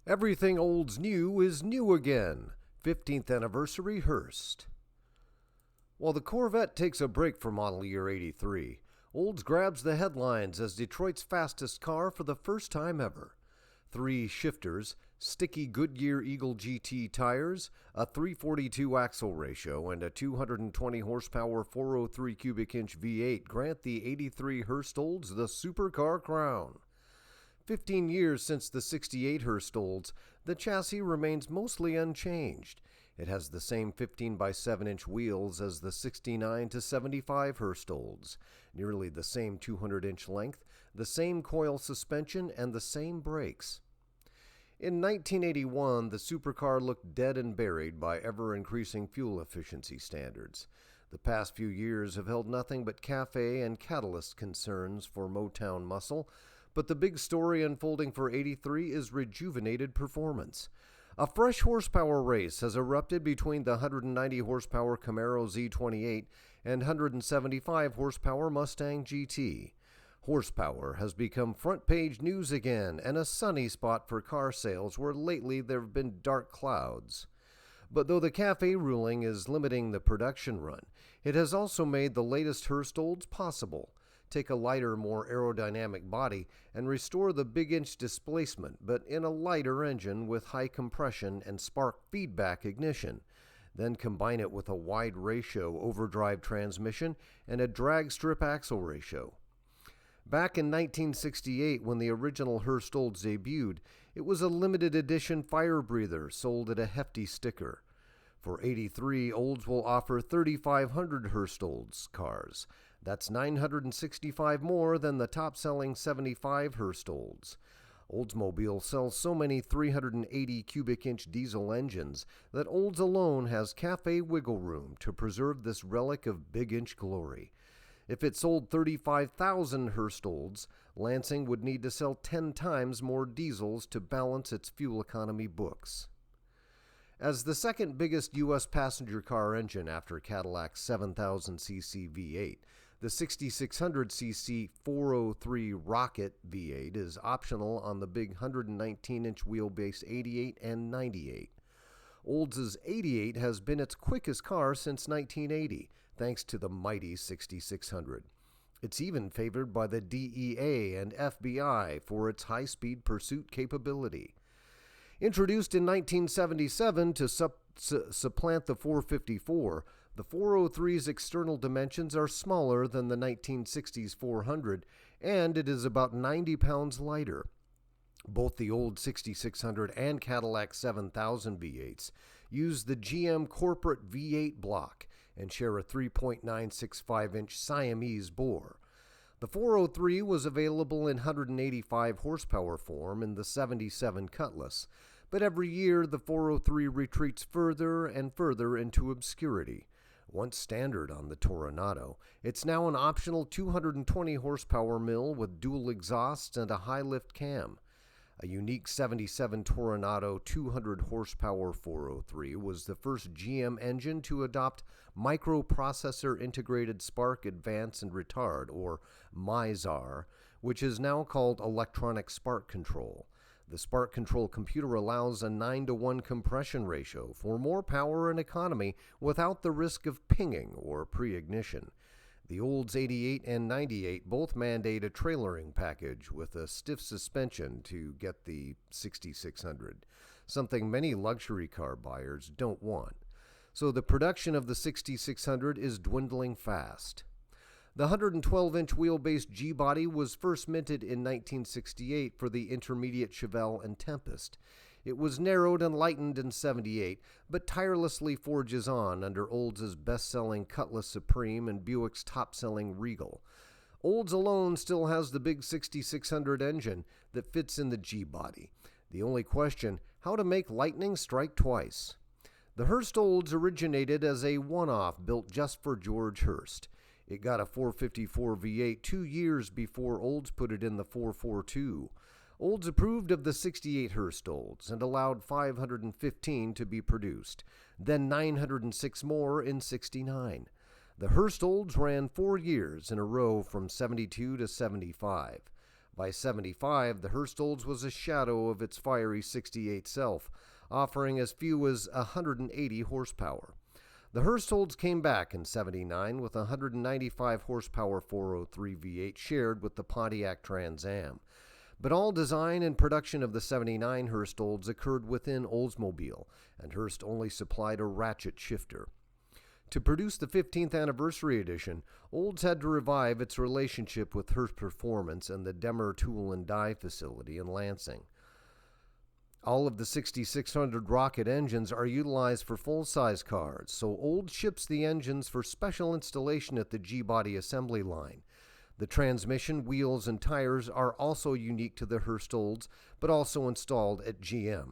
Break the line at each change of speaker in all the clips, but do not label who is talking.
Everything Olds new is new again. 15th Anniversary Hurst. While the Corvette takes a break for model year 83, Olds grabs the headlines as Detroit's fastest car for the first time ever. 3 shifters, sticky Goodyear Eagle GT tires, a 342 axle ratio, and a 220 horsepower 403 cubic inch V8 grant the 83 Hurst Olds the supercar crown. 15 years since the 68 Hurst Olds, the chassis remains mostly unchanged. It has the same 15 by 7 inch wheels as the 69 to 75 Hurst Olds, nearly the same 200 inch length, the same coil suspension, and the same brakes. In 1981, the supercar looked dead and buried by ever-increasing fuel efficiency standards. The past few years have held nothing but cafe and catalyst concerns for Motown muscle, but the big story unfolding for 83 is rejuvenated performance. A fresh horsepower race has erupted between the 190 horsepower Camaro Z28 and 175 horsepower Mustang GT. Horsepower has become front-page news again and a sunny spot for car sales where lately there have been dark clouds. But though the CAFE ruling is limiting the production run, it has also made the latest Hurst Olds possible. Take a lighter, more aerodynamic body and restore the big-inch displacement, but in a lighter engine with high compression and spark feedback ignition. Then combine it with a wide ratio overdrive transmission and a drag strip axle ratio. Back in 1968, when the original Hurst Olds debuted, it was a limited edition fire breather sold at a hefty sticker. For 83, Olds will offer 3,500 Hurst Olds cars. That's 965 more than the top-selling 75 Hurst Olds. Oldsmobile sells so many 380 cubic inch diesel engines that Olds alone has cafe wiggle room to preserve this relic of big-inch glory. If it sold 35,000 Hurst Olds, Lansing would need to sell 10 times more diesels to balance its fuel economy books. As the second biggest U.S. passenger car engine after Cadillac's 7,000cc V8, the 6,600cc 403 Rocket V8 is optional on the big 119-inch wheelbase 88 and 98. Olds' 88 has been its quickest car since 1980, thanks to the mighty 6,600. It's even favored by the DEA and FBI for its high-speed pursuit capability. Introduced in 1977 to supplant the 454, the 403's external dimensions are smaller than the 1960s 400, and it is about 90 pounds lighter. Both the old 6600 and Cadillac 7000 V8s use the GM corporate V8 block and share a 3.965-inch Siamese bore. The 403 was available in 185 horsepower form in the 77 Cutlass, but every year the 403 retreats further and further into obscurity. Once standard on the Toronado, it's now an optional 220 horsepower mill with dual exhausts and a high-lift cam. A unique 77 Toronado 200 horsepower 403 was the first GM engine to adopt microprocessor integrated spark advance and retard, or MISR, which is now called electronic spark control. The spark control computer allows a 9-to-1 compression ratio for more power and economy without the risk of pinging or pre-ignition. The Olds 88 and 98 both mandate a trailering package with a stiff suspension to get the 6600, something many luxury car buyers don't want. So the production of the 6600 is dwindling fast. The 112-inch wheelbase G-body was first minted in 1968 for the intermediate Chevelle and Tempest. It was narrowed and lightened in 78, but tirelessly forges on under Olds' best-selling Cutlass Supreme and Buick's top-selling Regal. Olds alone still has the big 6600 engine that fits in the G-body. The only question, how to make lightning strike twice. The Hurst Olds originated as a one-off built just for George Hurst. It got a 454 V8 2 years before Olds put it in the 442. Olds approved of the 68 Hurst Olds and allowed 515 to be produced, then 906 more in 69. The Hurst Olds ran 4 years in a row from 72 to 75. By 75, the Hurst Olds was a shadow of its fiery 68 self, offering as few as 180 horsepower. The Hurst Olds came back in 79 with a 195 horsepower 403 V8 shared with the Pontiac Trans Am. But all design and production of the 79 Hurst Olds occurred within Oldsmobile, and Hurst only supplied a ratchet shifter. To produce the 15th anniversary edition, Olds had to revive its relationship with Hurst Performance and the Demmer Tool and Die facility in Lansing. All of the 6600 rocket engines are utilized for full-size cars, so Olds ships the engines for special installation at the G-body assembly line. The transmission, wheels, and tires are also unique to the Hurst Olds, but also installed at GM.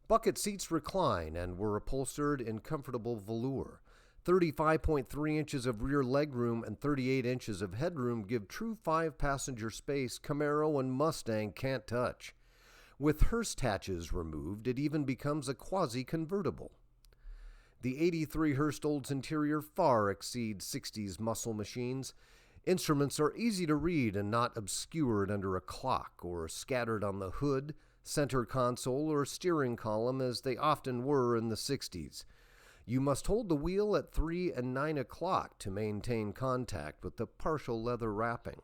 Bucket seats recline and were upholstered in comfortable velour. 35.3 inches of rear legroom and 38 inches of headroom give true 5-passenger space Camaro and Mustang can't touch. With Hurst hatches removed, it even becomes a quasi-convertible. The 83 Hurst Olds interior far exceeds 60s muscle machines. Instruments are easy to read and not obscured under a clock or scattered on the hood, center console, or steering column as they often were in the 60s. You must hold the wheel at 3 and 9 o'clock to maintain contact with the partial leather wrapping.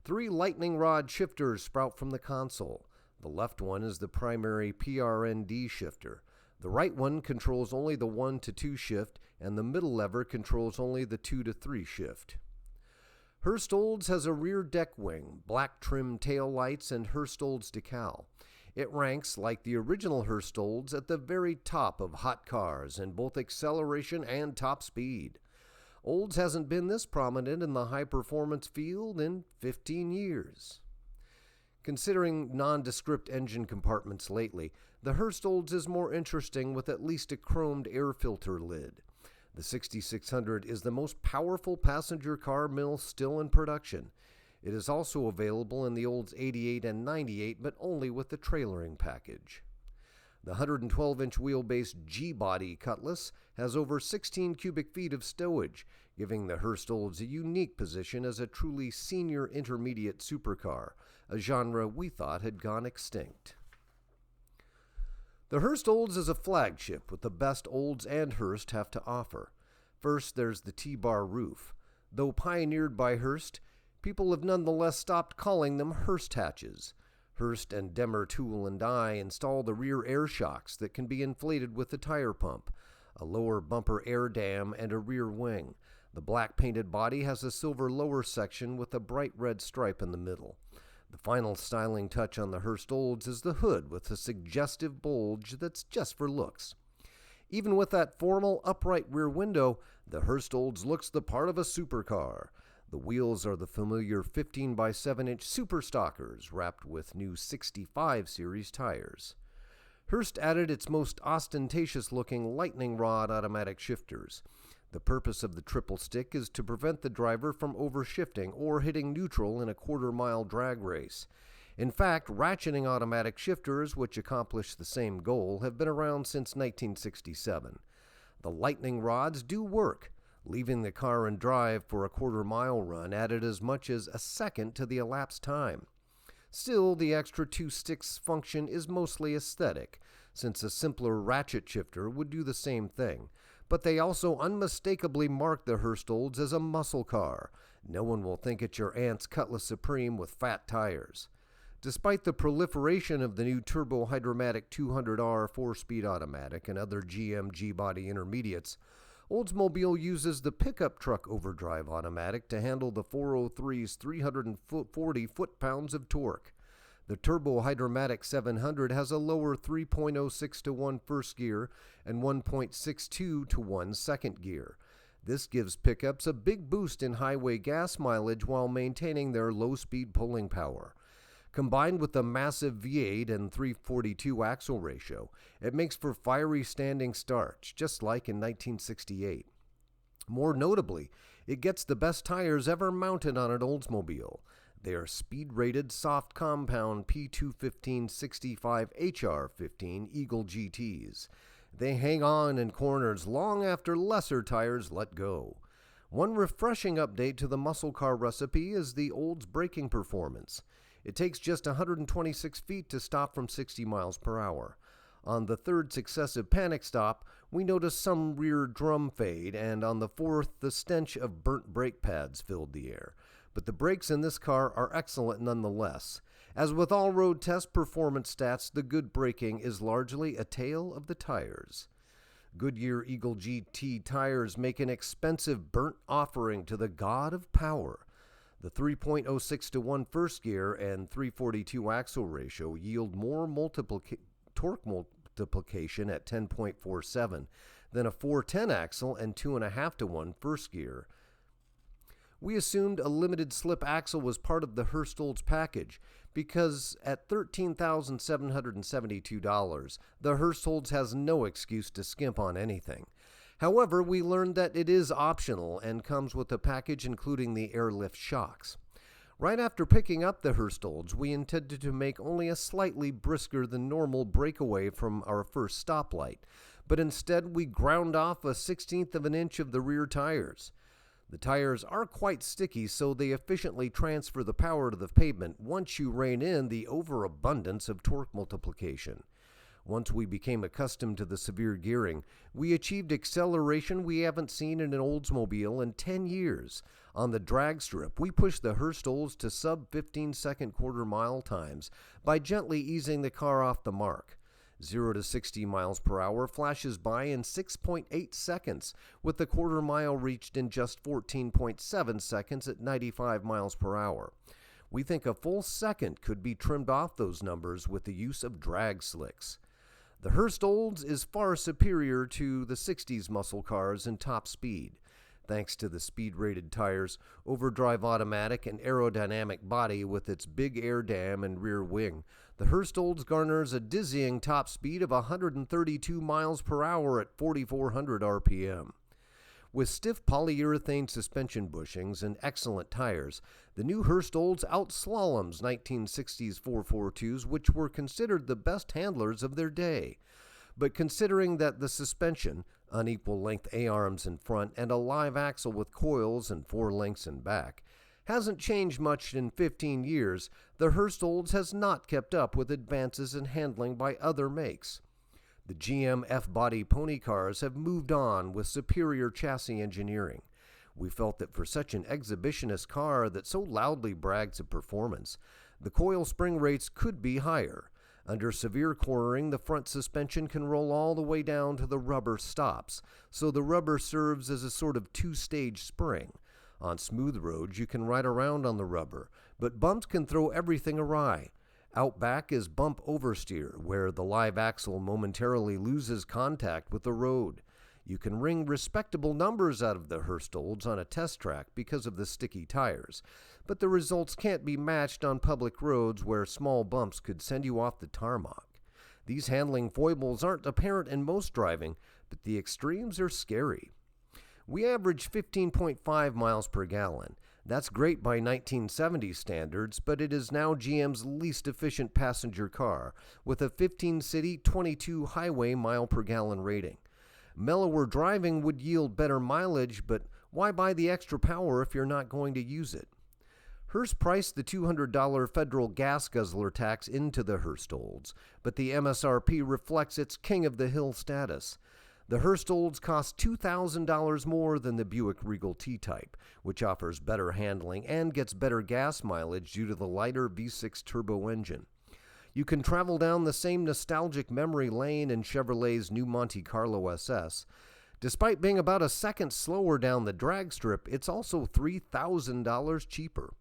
3 lightning rod shifters sprout from the console. The left one is the primary PRND shifter. The right one controls only the 1 to 2 shift, and the middle lever controls only the 2 to 3 shift. Hurst Olds has a rear deck wing, black trim tail lights, and Hurst Olds decal. It ranks, like the original Hurst Olds, at the very top of hot cars in both acceleration and top speed. Olds hasn't been this prominent in the high-performance field in 15 years. Considering nondescript engine compartments lately, the Hurst Olds is more interesting with at least a chromed air filter lid. The 6600 is the most powerful passenger car mill still in production. It is also available in the Olds 88 and 98, but only with the trailering package. The 112-inch wheelbase G-body Cutlass has over 16 cubic feet of stowage, giving the Hurst Olds a unique position as a truly senior intermediate supercar, a genre we thought had gone extinct. The Hurst Olds is a flagship with the best Olds and Hurst have to offer. First, there's the T-bar roof. Though pioneered by Hurst, people have nonetheless stopped calling them Hurst hatches. Hurst and Demmer Tool and Die install the rear air shocks that can be inflated with the tire pump, a lower bumper air dam, and a rear wing. The black painted body has a silver lower section with a bright red stripe in the middle. The final styling touch on the Hurst Olds is the hood with a suggestive bulge that's just for looks. Even with that formal upright rear window, the Hurst Olds looks the part of a supercar. The wheels are the familiar 15 by 7 inch super stockers wrapped with new 65 series tires. Hurst added its most ostentatious looking lightning rod automatic shifters. The purpose of the triple stick is to prevent the driver from overshifting or hitting neutral in a quarter-mile drag race. In fact, ratcheting automatic shifters, which accomplish the same goal, have been around since 1967. The lightning rods do work. Leaving the car in drive for a quarter-mile run added as much as a second to the elapsed time. Still, the extra 2 sticks function is mostly aesthetic, since a simpler ratchet shifter would do the same thing. But they also unmistakably mark the Hurst Olds as a muscle car. No one will think it's your aunt's Cutlass Supreme with fat tires. Despite the proliferation of the new Turbo Hydramatic 200R 4-speed automatic and other GM G-body intermediates, Oldsmobile uses the pickup truck overdrive automatic to handle the 403's 340 foot-pounds of torque. The Turbo Hydramatic 700 has a lower 3.06 to 1 first gear and 1.62 to 1 second gear. This gives pickups a big boost in highway gas mileage while maintaining their low-speed pulling power. Combined with the massive V8 and 342 axle ratio, it makes for fiery standing starts, just like in 1968. More notably, it gets the best tires ever mounted on an Oldsmobile. They are speed-rated soft compound P215/65 HR15 Eagle GTs. They hang on in corners long after lesser tires let go. One refreshing update to the muscle car recipe is the Olds braking performance. It takes just 126 feet to stop from 60 miles per hour. On the third successive panic stop, we noticed some rear drum fade, and on the fourth, the stench of burnt brake pads filled the air. But the brakes in this car are excellent nonetheless. As with all road test performance stats, the good braking is largely a tale of the tires. Goodyear Eagle GT tires make an expensive burnt offering to the god of power. The 3.06 to 1 first gear and 342 axle ratio yield more torque multiplication at 10.47 than a 410 axle and 2.5 to 1 first gear. We assumed a limited slip axle was part of the Hurst Olds package because at $13,772, the Hurst Olds has no excuse to skimp on anything. However, we learned that it is optional and comes with a package including the airlift shocks. Right after picking up the Hurst Olds, we intended to make only a slightly brisker than normal breakaway from our first stoplight, but instead we ground off a 1/16 of an inch of the rear tires. The tires are quite sticky, so they efficiently transfer the power to the pavement once you rein in the overabundance of torque multiplication. Once we became accustomed to the severe gearing, we achieved acceleration we haven't seen in an Oldsmobile in 10 years. On the drag strip, we pushed the Hurst Olds to sub-15-second quarter-mile times by gently easing the car off the mark. 0 to 60 miles per hour flashes by in 6.8 seconds, with the quarter mile reached in just 14.7 seconds at 95 miles per hour. We think a full second could be trimmed off those numbers with the use of drag slicks. The Hurst Olds is far superior to the 60s muscle cars in top speed. Thanks to the speed-rated tires, overdrive automatic, and aerodynamic body with its big air dam and rear wing, the Hurst Olds garners a dizzying top speed of 132 miles per hour at 4,400 RPM. With stiff polyurethane suspension bushings and excellent tires, the new Hurst Olds outslaloms 1960s 442s, which were considered the best handlers of their day. But considering that the suspension, unequal length A-arms in front, and a live axle with coils and 4 links in back, hasn't changed much in 15 years, the Hurst Olds has not kept up with advances in handling by other makes. The GM F-body pony cars have moved on with superior chassis engineering. We felt that for such an exhibitionist car that so loudly brags of performance, the coil spring rates could be higher. Under severe cornering, the front suspension can roll all the way down to the rubber stops, so the rubber serves as a sort of 2-stage spring. On smooth roads, you can ride around on the rubber, but bumps can throw everything awry. Out back is bump oversteer, where the live axle momentarily loses contact with the road. You can wring respectable numbers out of the Hurst Olds on a test track because of the sticky tires, but the results can't be matched on public roads where small bumps could send you off the tarmac. These handling foibles aren't apparent in most driving, but the extremes are scary. We average 15.5 miles per gallon. That's great by 1970 standards, but it is now GM's least efficient passenger car, with a 15-city, 22 highway mile per gallon rating. Mellower driving would yield better mileage, but why buy the extra power if you're not going to use it? Hurst priced the $200 federal gas guzzler tax into the Hurst Olds, but the MSRP reflects its king of the hill status. The Hurst Olds cost $2,000 more than the Buick Regal T-Type, which offers better handling and gets better gas mileage due to the lighter V6 turbo engine. You can travel down the same nostalgic memory lane in Chevrolet's new Monte Carlo SS. Despite being about a second slower down the drag strip, it's also $3,000 cheaper.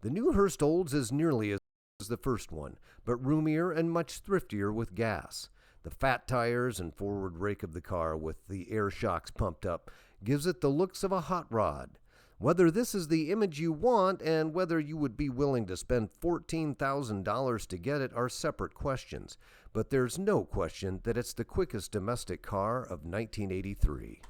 The new Hurst Olds is nearly as the first one, but roomier and much thriftier with gas. The fat tires and forward rake of the car with the air shocks pumped up gives it the looks of a hot rod. Whether this is the image you want and whether you would be willing to spend $14,000 to get it are separate questions, but there's no question that it's the quickest domestic car of 1983.